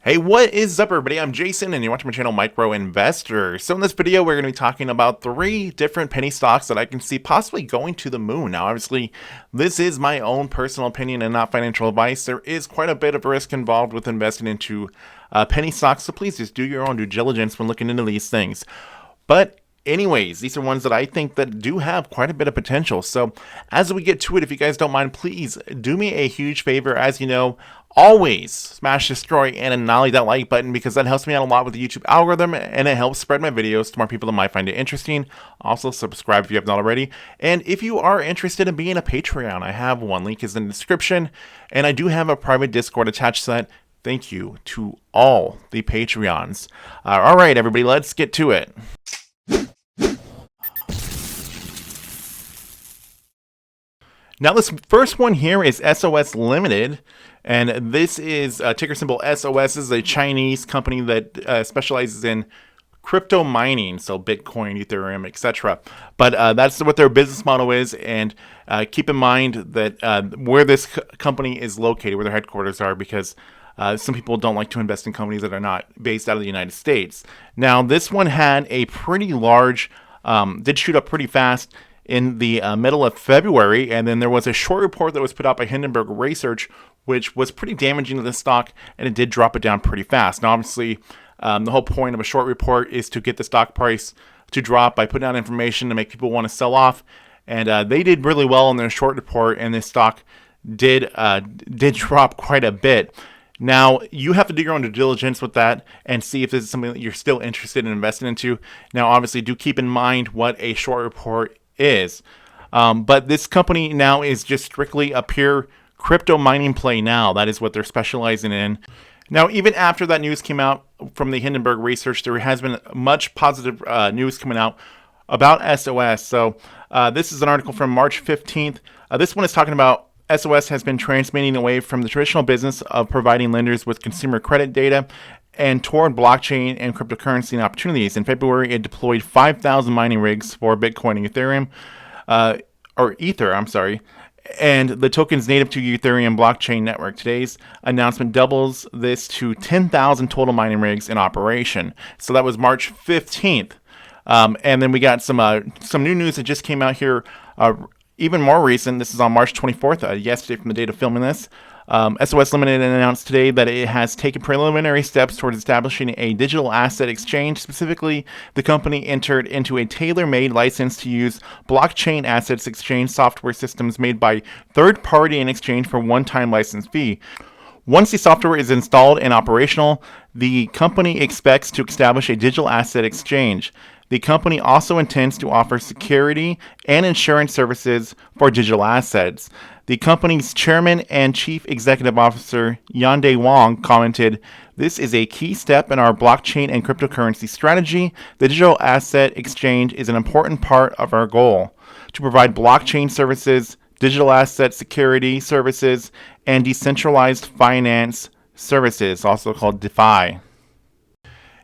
Hey, what is up everybody? I'm Jason and you're watching my channel Micro Investor. So in this video, we're going to be talking about 3 different penny stocks that I can see possibly going to the moon. Now, obviously, this is my own personal opinion and not financial advice. There is quite a bit of risk involved with investing into penny stocks, so please just do your own due diligence when looking into these things. But anyways, these are ones that I think that do have quite a bit of potential. So as we get to it, if you guys don't mind, please do me a huge favor. As you know, always smash, destroy, and annihilate that like button because that helps me out a lot with the YouTube algorithm and it helps spread my videos to more people that might find it interesting. Also, subscribe if you have not already. And if you are interested in being a Patreon, I have one. Link is in the description. And I do have a private Discord attached to that. Thank you to all the Patreons. All right, everybody, let's get to it. Now, this first one here is SOS Limited, and this is ticker symbol SOS. This is a Chinese company that specializes in crypto mining, so Bitcoin, Ethereum, etc. But that's what their business model is, and keep in mind that where this company is located, where their headquarters are, because some people don't like to invest in companies that are not based out of the United States. Now, this one had a pretty large, did shoot up pretty fast in the middle of February, and then there was a short report that was put out by Hindenburg Research, which was pretty damaging to the stock, and it did drop it down pretty fast. Now, obviously, the whole point of a short report is to get the stock price to drop by putting out information to make people want to sell off, and they did really well in their short report, and this stock did drop quite a bit. Now, you have to do your own due diligence with that and see if this is something that you're still interested in investing into. Now, obviously, do keep in mind what a short report is. But this company now is just strictly a pure crypto mining play now. That is what they're specializing in. Now, even after that news came out from the Hindenburg Research, there has been much positive news coming out about SOS. So this is an article from March 15th. This one is talking about SOS has been transmitting away from the traditional business of providing lenders with consumer credit data and toward blockchain and cryptocurrency opportunities. In February, it deployed 5,000 mining rigs for Bitcoin and Ethereum, or Ether, I'm sorry, and the tokens native to Ethereum blockchain network. Today's announcement doubles this to 10,000 total mining rigs in operation. So that was March 15th. And then we got some new news that just came out here, even more recent. This is on March 24th, yesterday from the date of filming this. SOS Limited announced today that it has taken preliminary steps towards establishing a digital asset exchange. Specifically, the company entered into a tailor-made license to use blockchain assets exchange software systems made by third party in exchange for one-time license fee. Once the software is installed and operational, the company expects to establish a digital asset exchange. The company also intends to offer security and insurance services for digital assets. The company's chairman and chief executive officer, Yande Wang, commented, "This is a key step in our blockchain and cryptocurrency strategy. The digital asset exchange is an important part of our goal to provide blockchain services, digital asset security services, and decentralized finance services, also called DeFi."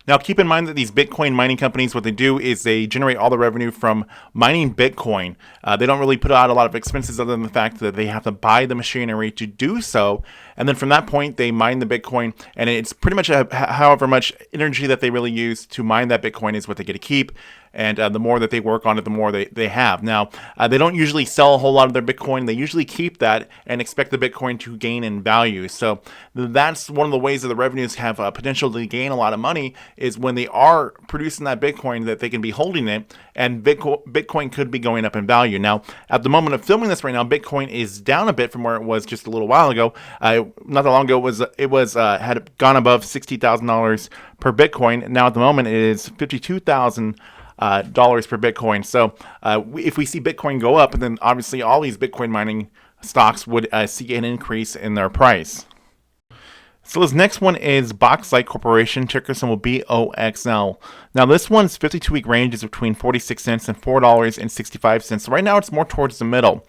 Now, keep in mind that these Bitcoin mining companies, what they do is they generate all the revenue from mining Bitcoin. They don't really put out a lot of expenses other than the fact that they have to buy the machinery to do so. And then from that point, they mine the Bitcoin, and it's pretty much however much energy that they really use to mine that Bitcoin is what they get to keep. And the more that they work on it, the more they have. Now, they don't usually sell a whole lot of their Bitcoin. They usually keep that and expect the Bitcoin to gain in value. So that's one of the ways that the revenues have potential to gain a lot of money is when they are producing that Bitcoin, that they can be holding it, and Bitcoin could be going up in value. Now, at the moment of filming this right now, Bitcoin is down a bit from where it was just a little while ago. Not that long ago, it was had gone above $60,000 per Bitcoin. Now, at the moment, it is $52,000 per Bitcoin. So if we see Bitcoin go up, then obviously all these Bitcoin mining stocks would see an increase in their price. So this next one is Boxlight Corporation, ticker symbol BOXL. Now this one's 52-week range is between 46 cents and $4.65. So right now it's more towards the middle.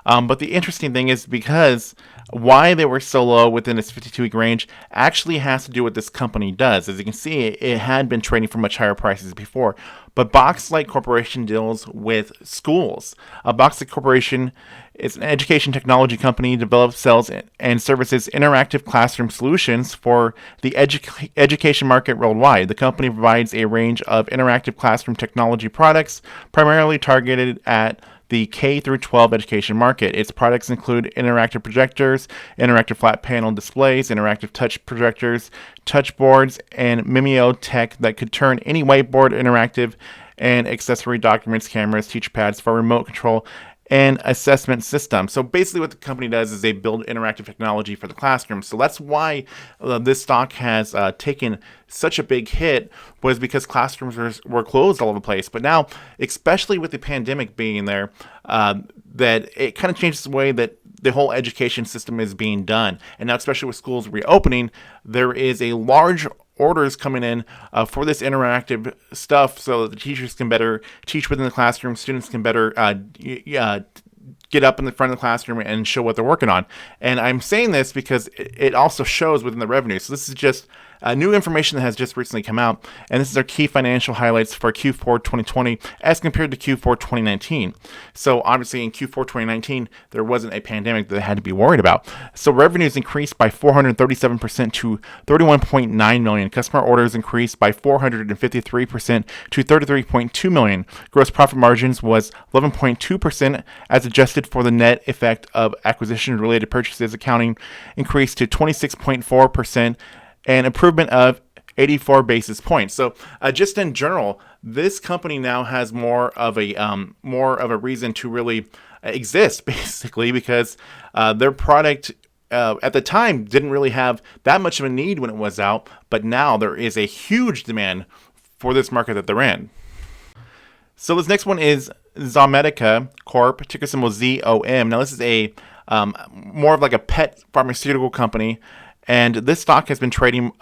But the interesting thing is because why they were so low within its 52-week range actually has to do with what this company does. As you can see, it had been trading for much higher prices before. But Boxlight Corporation deals with schools. Boxlight Corporation is an education technology company, develops, sells, and services interactive classroom solutions for the education market worldwide. The company provides a range of interactive classroom technology products, primarily targeted at the K through 12 education market. Its products include interactive projectors, interactive flat panel displays, interactive touch projectors, touch boards, and Mimeo tech that could turn any whiteboard interactive, and accessory documents, cameras, teacher pads for remote control and assessment system. So basically what the company does is they build interactive technology for the classroom. So that's why this stock has taken such a big hit, was because classrooms were closed all over the place. But now, especially with the pandemic being there, that it kind of changes the way that the whole education system is being done. And now, especially with schools reopening, there is a large orders coming in for this interactive stuff, so that the teachers can better teach within the classroom, students can better get up in the front of the classroom and show what they're working on. And I'm saying this because it also shows within the revenue. So this is just new information that has just recently come out, and this is our key financial highlights for Q4 2020 as compared to Q4 2019. So obviously in Q4 2019, there wasn't a pandemic that they had to be worried about. So revenues increased by 437% to 31.9 million. Customer orders increased by 453% to 33.2 million. Gross profit margins was 11.2% as adjusted for the net effect of acquisition-related purchases. Accounting increased to 26.4%. An improvement of 84 basis points. So just in general, this company now has more of a reason to really exist, basically, because their product at the time didn't really have that much of a need when it was out, but now there is a huge demand for this market that they're in. So this next one is ZOM Corp, ticker symbol ZOM. Now this is a more of like a pet pharmaceutical company. And this stock has been trading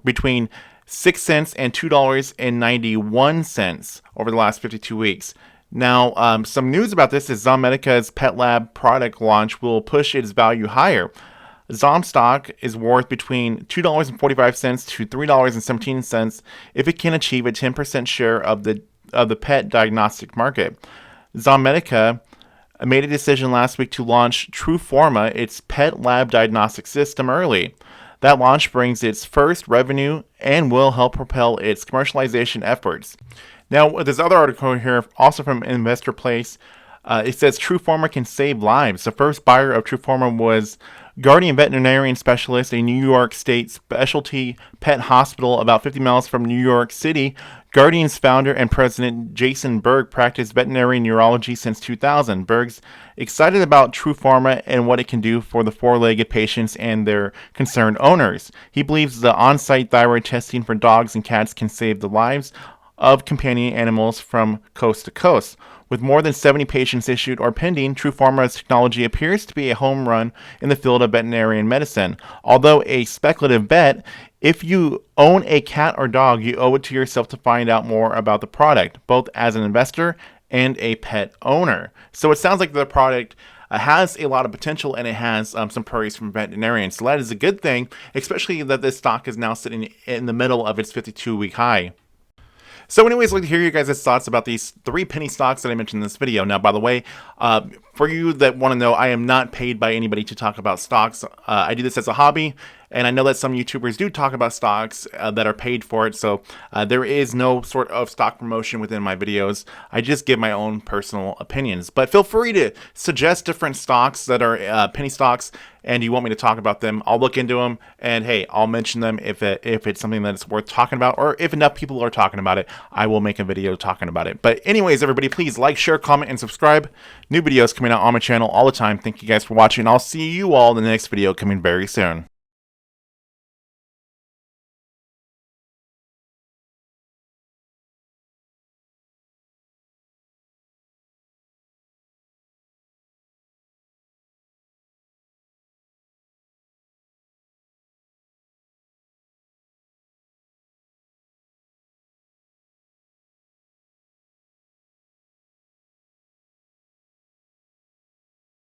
between 6 cents and $2.91 over the last 52 weeks. Now, some news about this is ZOM Pet Lab product launch will push its value higher. ZOM stock is worth between $2.45 to $3.17 if it can achieve a 10% share of the pet diagnostic market. ZOM made a decision last week to launch TruePharma, its pet lab diagnostic system, early. That launch brings its first revenue and will help propel its commercialization efforts. Now, there's other article here, also from Investor Place. It says TruePharma can save lives. The first buyer of TruePharma was Guardian Veterinarian Specialist, a New York State specialty pet hospital about 50 miles from New York City. Guardian's founder and president, Jason Berg, practiced veterinary neurology since 2000. Berg's excited about TruePharma and what it can do for the four-legged patients and their concerned owners. He believes the on-site thyroid testing for dogs and cats can save the lives of companion animals from coast to coast. With more than 70 patients issued or pending, TruePharma's technology appears to be a home run in the field of veterinarian medicine. Although a speculative bet, if you own a cat or dog, you owe it to yourself to find out more about the product, both as an investor and a pet owner. So it sounds like the product has a lot of potential, and it has some praise from veterinarians. So that is a good thing, especially that this stock is now sitting in the middle of its 52-week high. So anyways, I'd like to hear you guys' thoughts about these 3 penny stocks that I mentioned in this video. Now, by the way, for you that want to know, I am not paid by anybody to talk about stocks. I do this as a hobby, and I know that some YouTubers do talk about stocks that are paid for it, so there is no sort of stock promotion within my videos. I just give my own personal opinions. But feel free to suggest different stocks that are penny stocks, and you want me to talk about them. I'll look into them, and hey, I'll mention them if it's something that's worth talking about, or if enough people are talking about it, I will make a video talking about it. But anyways, everybody, please like, share, comment, and subscribe. New videos coming out on my channel all the time. Thank you guys for watching. I'll see you all in the next video coming very soon.